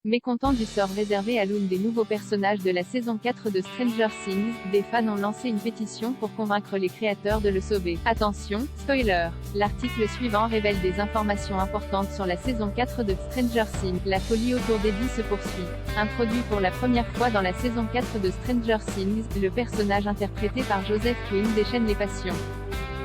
Mécontent du sort réservé à l'une des nouveaux personnages de la saison 4 de Stranger Things, des fans ont lancé une pétition pour convaincre les créateurs de le sauver. Attention, spoiler! L'article suivant révèle des informations importantes sur la saison 4 de Stranger Things. La folie autour d'Eddie se poursuit. Introduit pour la première fois dans la saison 4 de Stranger Things, le personnage interprété par Joseph Quinn déchaîne les passions.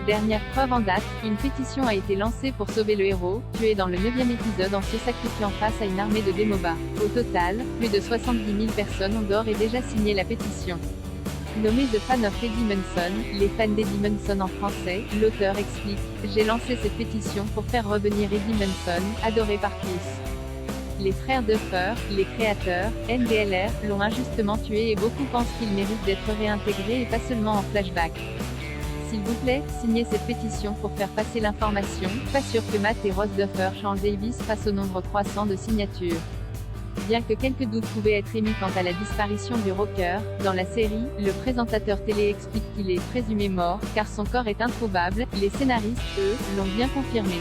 Dernière preuve en date, une pétition a été lancée pour sauver le héros, tué dans le 9e épisode en se sacrifiant face à une armée de démobats. Au total, plus de 70 000 personnes ont d'ores et déjà signé la pétition. Nommé The Fan of Eddie Munson, les fans d'Eddie Munson en français, l'auteur explique « J'ai lancé cette pétition pour faire revenir Eddie Munson, adoré par tous. Les frères Duffer, les créateurs, NDLR, l'ont injustement tué et beaucoup pensent qu'il mérite d'être réintégré et pas seulement en flashback. S'il vous plaît, signez cette pétition pour faire passer l'information. Pas sûr que Matt et Rose Duffer changent Davis face au nombre croissant de signatures. Bien que quelques doutes pouvaient être émis quant à la disparition du rocker, dans la série, le présentateur télé explique qu'il est présumé mort, car son corps est introuvable. Les scénaristes, eux, l'ont bien confirmé.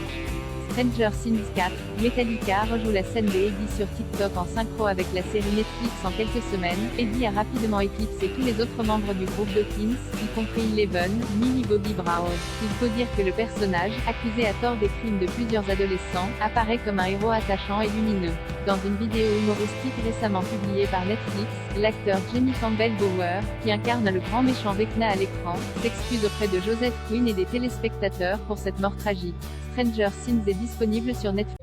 Stranger Things 4, Metallica rejoue la scène de Eddie sur TikTok en synchro avec la série Netflix en quelques semaines. Eddie a rapidement éclipsé tous les autres membres du groupe Dawkins, y compris Eleven, Millie Bobby Brown. Il faut dire que le personnage, accusé à tort des crimes de plusieurs adolescents, apparaît comme un héros attachant et lumineux. Dans une vidéo humoristique récemment publiée par Netflix, l'acteur Jamie Campbell Bower, qui incarne le grand méchant Vecna à l'écran, s'excuse auprès de Joseph Quinn et des téléspectateurs pour cette mort tragique. Stranger Things est disponible sur Netflix.